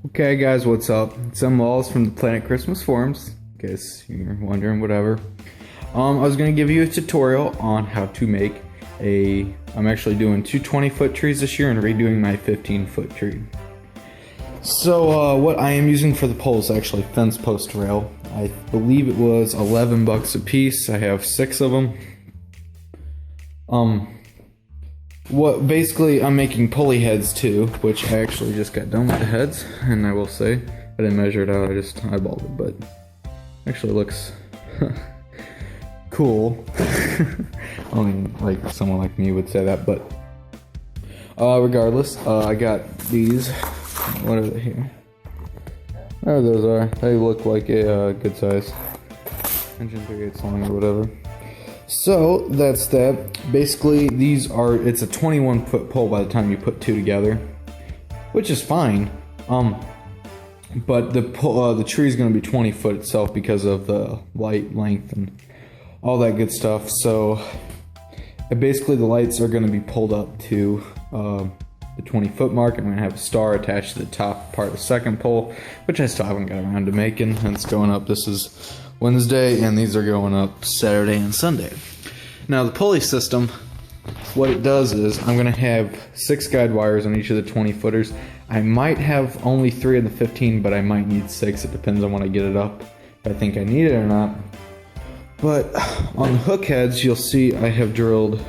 Okay guys, what's up? It's Walls from the Planet Christmas forums. In case you're wondering, whatever. I was going to give you a tutorial on how to make I'm actually doing two 20-foot trees this year and redoing my 15-foot tree. So what I am using for the pole is actually fence post rail. I believe it was 11 bucks a piece. I have 6 of them. Basically I'm making pulley heads too, which I actually just got done with the heads, and I will say I didn't measure it out, I just eyeballed it, but actually looks cool. Only like someone like me would say that, but regardless, I got these. What are they here? There those are. They look like a good size. Engine 3/8 long or whatever. So that's that. Basically, it's a 21-foot pole by the time you put two together, which is fine. But the tree is going to be 20 foot itself because of the light length and all that good stuff. So basically, the lights are going to be pulled up to the 20-foot mark. I'm going to have a star attached to the top part of the second pole, which I still haven't got around to making. And it's going up. This is Wednesday, and these are going up Saturday and Sunday. Now the pulley system, what it does is I'm going to have 6 guide wires on each of the 20 footers. I might have only 3 of the 15, but I might need 6. It depends on when I get it up, if I think I need it or not. But on the hook heads, you'll see I have drilled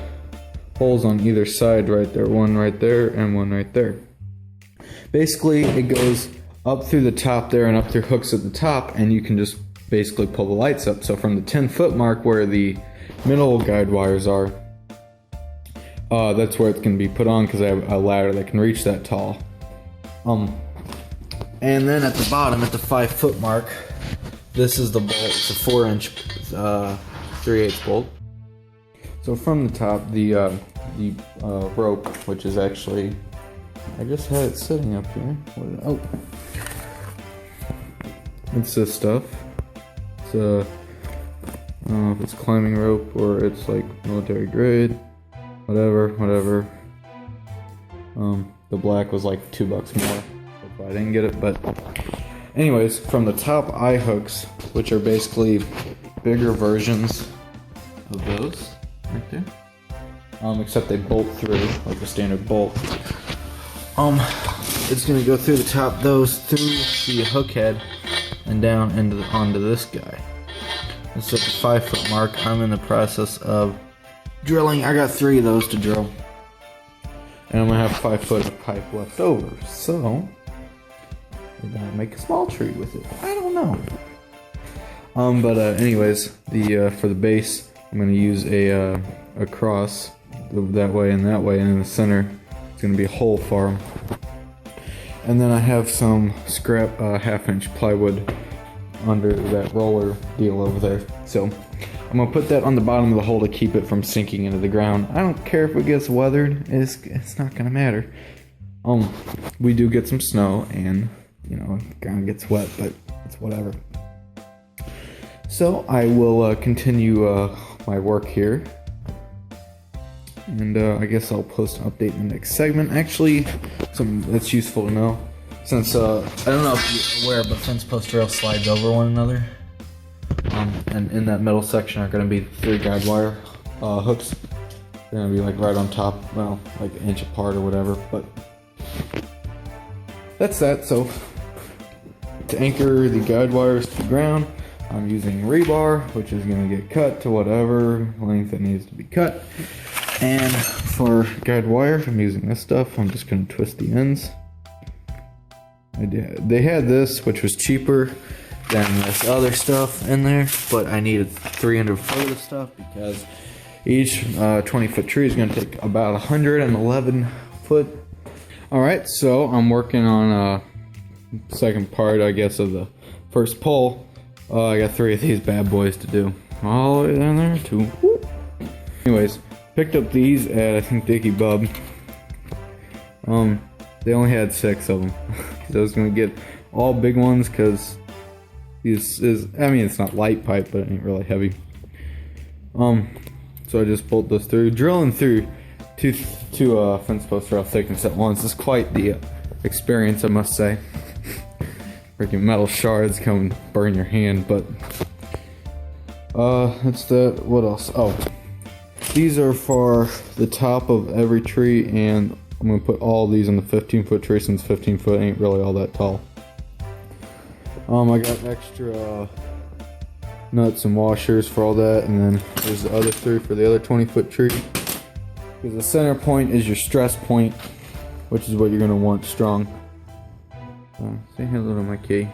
holes on either side right there. One right there and one right there. Basically, it goes up through the top there and up through hooks at the top, and you can just basically pull the lights up. So from the 10-foot mark where the middle guide wires are, that's where it's going to be put on, because I have a ladder that can reach that tall. And then at the bottom, at the 5-foot mark, this is the bolt. It's a 4-inch 3/8 bolt. So from the top, the rope, which is actually, I just had it sitting up here. It's this stuff. It's I don't know if it's climbing rope or it's like military grade, whatever. The black was like $2 more. That's why I didn't get it. But anyways, from the top eye hooks, which are basically bigger versions of those right there, except they bolt through like a standard bolt. It's gonna go through the top, those through the hook head and down onto this guy. It's at the 5-foot mark. I'm in the process of drilling. I got 3 of those to drill, and I'm gonna have 5 foot of pipe left over. So we're gonna make a small tree with it. I don't know. But anyways, for the base, I'm gonna use a cross that way, and in the center it's gonna be a hole for them. And then I have some scrap 1/2-inch plywood under that roller deal over there. So I'm gonna put that on the bottom of the hole to keep it from sinking into the ground. I don't care if it gets weathered, it's not gonna matter. We do get some snow, and the ground gets wet, but it's whatever. So I will continue my work here, and I guess I'll post an update in the next segment. Actually, something that's useful to know, since I don't know if you're aware, but fence post rail slides over one another, and in that middle section are going to be 3 guide wire hooks. They're going to be like right on top, well, like an inch apart or whatever. But that's that. So to anchor the guide wires to the ground, I'm using rebar, which is going to get cut to whatever length it needs to be cut. And for guide wire, I'm using this stuff. I'm just going to twist the ends. They had this, which was cheaper than this other stuff in there, but I needed 300 foot of this stuff because each 20-foot tree is going to take about 111 foot. Alright, so I'm working on second part, I guess, of the first pole. I got 3 of these bad boys to do. All the way down there, 2. Whoop. Anyways, picked up these at, I think, Dicky Bub. They only had 6 of them. So I was going to get all big ones because it's not light pipe, but it ain't really heavy. So I just bolt those through. Drilling through two fence posts rail thickness at once is quite the experience, I must say. freaking metal shards come burn your hand, but that's that. What else? Oh, these are for the top of every tree, and I'm gonna put all these in the 15-foot tree since 15 foot ain't really all that tall. I got extra nuts and washers for all that, and then there's the other 3 for the other 20-foot tree. Because the center point is your stress point, which is what you're gonna want strong. Say hello to my key.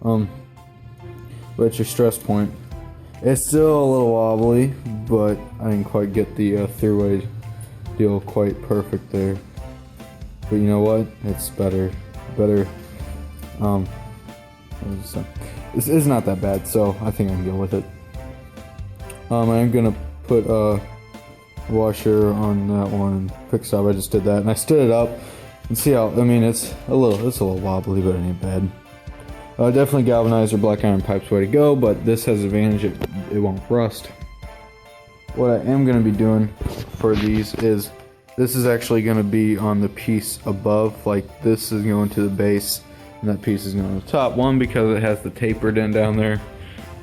But it's your stress point. It's still a little wobbly, but I didn't quite get the throughway deal quite perfect there. But you know what? It's better. This is not that bad, so I think I can deal with it. I'm gonna put a washer on that one. Quick stop. I just did that, and I stood it up. And see how, I mean, it's a little wobbly, but it ain't bad. Definitely galvanized or black iron pipe's way to go, but this has the advantage it won't rust. What I am going to be doing for these is, this is actually going to be on the piece above, like this is going to the base, and that piece is going to the top. One, because it has the tapered end down there.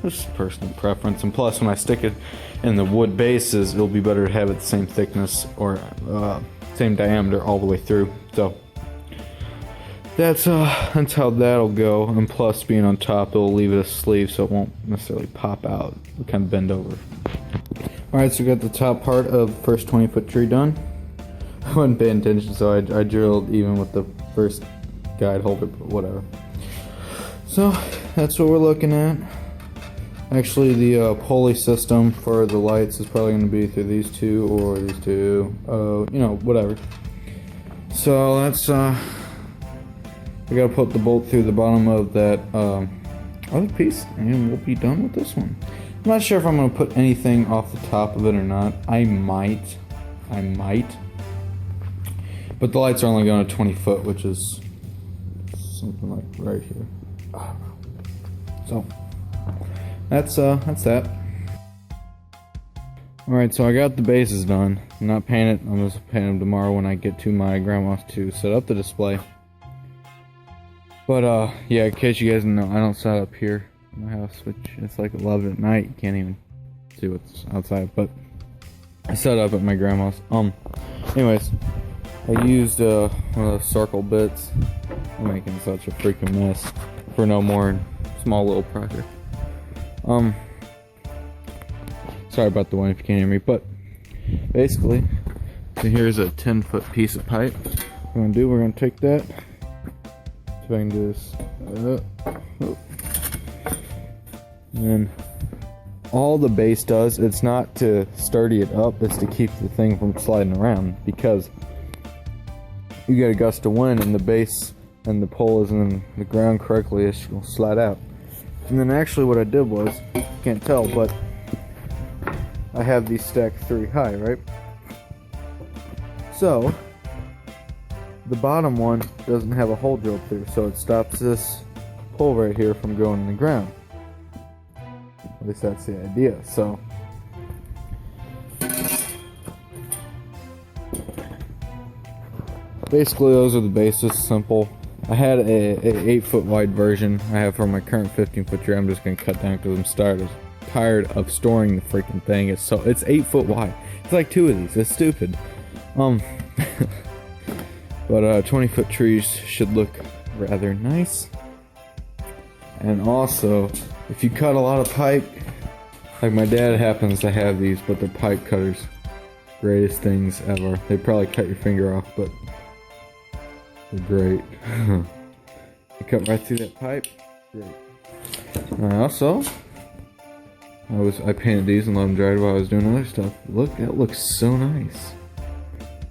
This is personal preference, and plus when I stick it in the wood bases, it'll be better to have it the same thickness or same diameter all the way through. So that's how that'll go, and plus being on top, it'll leave it a sleeve so it won't necessarily pop out. It'll kind of bend over. Alright, so we got the top part of the first 20-foot tree done. I wasn't paying attention, so I drilled even with the first guide holder, but whatever. So that's what we're looking at. Actually, the pulley system for the lights is probably going to be through these two or these two, you know, whatever. So that's, I gotta put the bolt through the bottom of that other piece, and we'll be done with this one. I'm not sure if I'm going to put anything off the top of it or not. I might. But the lights are only going to 20 foot, which is something like right here. So that's that. Alright, so I got the bases done. I'm not painting it. I'm just painting them tomorrow when I get to my grandma's to set up the display. But yeah, in case you guys know, I don't set up here in my house, which it's like 11 at night. You can't even see what's outside, but I set up at my grandma's. Anyways, I used one of those circle bits. I'm making such a freaking mess for no more small little project. Sorry about the wind if you can't hear me, but basically, so here's a 10-foot piece of pipe. What we're gonna do, we're gonna take that. So I can do this. And then all the base does, it's not to sturdy it up, it's to keep the thing from sliding around, because you get a gust of wind and the base and the pole isn't in the ground correctly, it'll slide out. And then actually what I did was, you can't tell, but I have these stacked 3 high, right? So the bottom one doesn't have a hole drilled through, so it stops this pole right here from going in the ground. At least that's the idea. So basically those are the bases, simple. I had a 8-foot wide version I have for my current 15-foot tree. I'm just gonna cut down because I'm tired of storing the freaking thing. It's 8 foot wide. It's like 2 of these. It's stupid. But 20-foot trees should look rather nice. And also, if you cut a lot of pipe, like my dad happens to have these, but they're pipe cutters. Greatest things ever. They probably cut your finger off, but they're great. You cut right through that pipe. Great. Also, I painted these and let them dry while I was doing other stuff. Look, that looks so nice.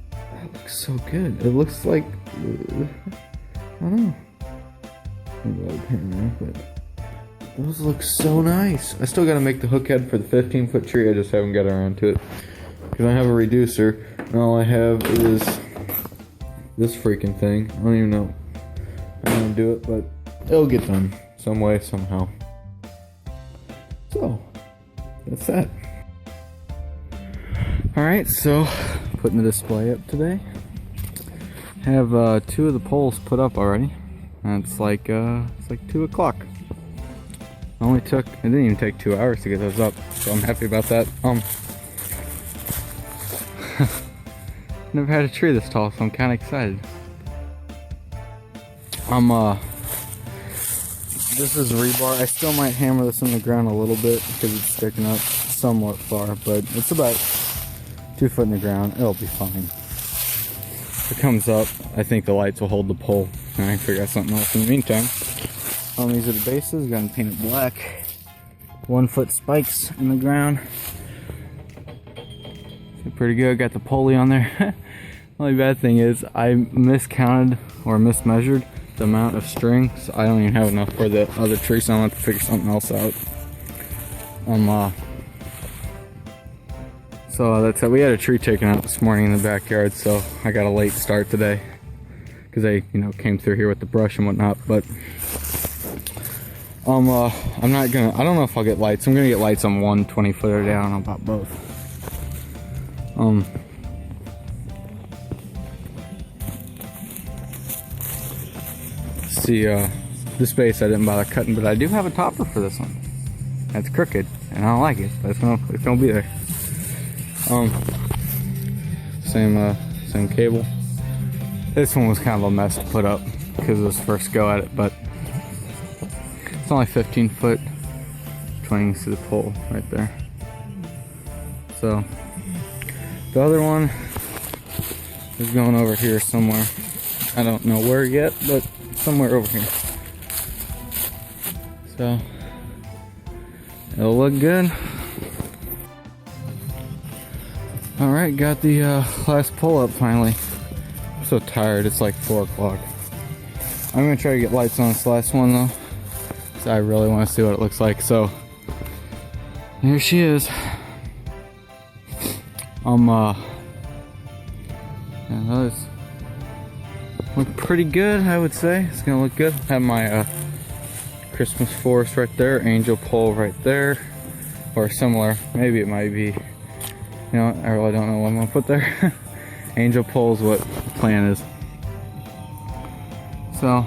That looks so good. It looks like, I don't know. But those look so nice. I still gotta make the hook head for the 15-foot tree. I just haven't got around to it because I have a reducer and all I have is this freaking thing. I don't even know how I'm gonna do it, but it'll get done some way, somehow. So that's that. Alright, so putting the display up today. Have 2 of the poles put up already. And it's like 2 o'clock. It didn't even take 2 hours to get those up, so I'm happy about that. Never had a tree this tall, so I'm kind of excited. This is rebar. I still might hammer this in the ground a little bit because it's sticking up somewhat far, but it's about 2 foot in the ground. It'll be fine. If it comes up, I think the lights will hold the pole, and I can figure out something else in the meantime. These are the bases. Got them painted black. 1 foot spikes in the ground. Feel pretty good. Got the pulley on there. Only bad thing is I miscounted or mismeasured the amount of string, so I don't even have enough for the other tree, so I'm gonna have to figure something else out. So that's it. We had a tree taken out this morning in the backyard, so I got a late start today because they, came through here with the brush and whatnot. But I don't know if I'll get lights. I'm gonna get lights on one 20-footer today. I don't know about both. See, this base I didn't bother cutting, but I do have a topper for this one. That's crooked, and I don't like it, but it's gonna be there. Same cable. This one was kind of a mess to put up because it was first go at it, but it's only 15 foot. Trying to see the pole right there. So the other one is going over here somewhere. I don't know where yet, but somewhere over here. So it'll look good. Alright, got the last pull up finally. I'm so tired, it's like 4 o'clock. I'm gonna try to get lights on this last one though, so I really want to see what it looks like. So here she is. Yeah, those look pretty good, I would say. It's gonna look good. Have my Christmas forest right there, angel pole right there, or similar. Maybe it might be. I really don't know what I'm gonna put there. Angel pole is what the plan is. So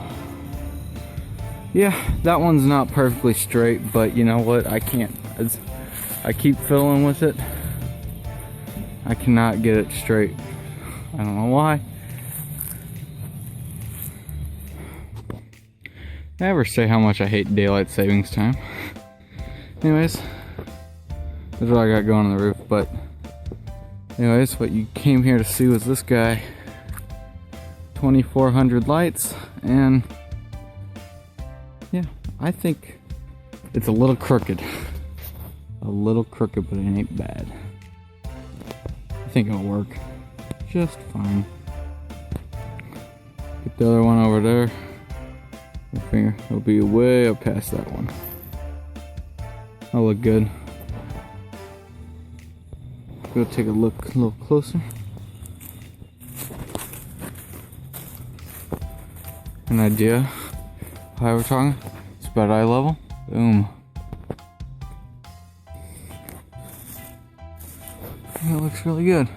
yeah, that one's not perfectly straight, but you know what? I keep fiddling with it. I cannot get it straight. I don't know why. I never say how much I hate daylight savings time. Anyways, that's what I got going on the roof. But anyways, what you came here to see was this guy. 2,400 lights, and yeah, I think it's a little crooked. A little crooked, but it ain't bad. I think it'll work just fine. Get the other one over there. My finger will be way up past that one. That'll look good. Go take a look a little closer. An idea how we're talking. It's about eye level. Boom. That looks really good.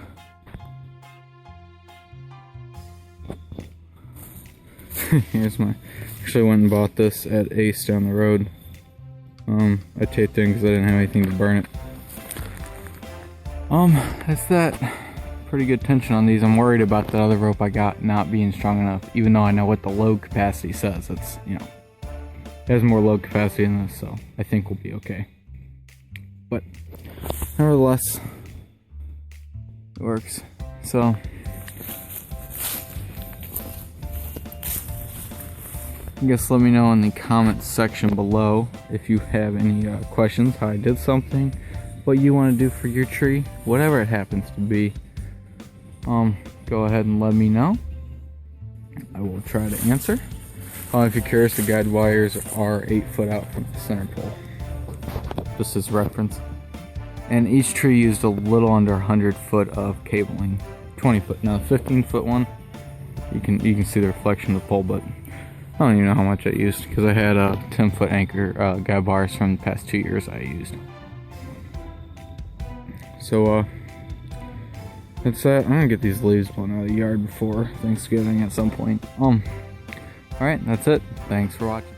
Here's my. Actually went and bought this at Ace down the road. I taped it because I didn't have anything to burn it. That's that. Pretty good tension on these. I'm worried about the other rope I got not being strong enough, even though I know what the load capacity says. It's, it has more load capacity in this, so I think we'll be okay. But nevertheless, it works. So I guess let me know in the comments section below if you have any questions, how I did something, what you want to do for your tree, whatever it happens to be. Go ahead and let me know. I will try to answer. If you're curious, the guide wires are 8 foot out from the center pole. Just as reference. And each tree used a little under 100 foot of cabling. 20 foot. Now the 15 foot one, you can see the reflection of the pole, but I don't even know how much I used because I had 10 foot anchor guide wires from the past 2 years I used. So that's that. I'm gonna get these leaves blown out of the yard before Thanksgiving at some point. Alright, that's it. Thanks for watching.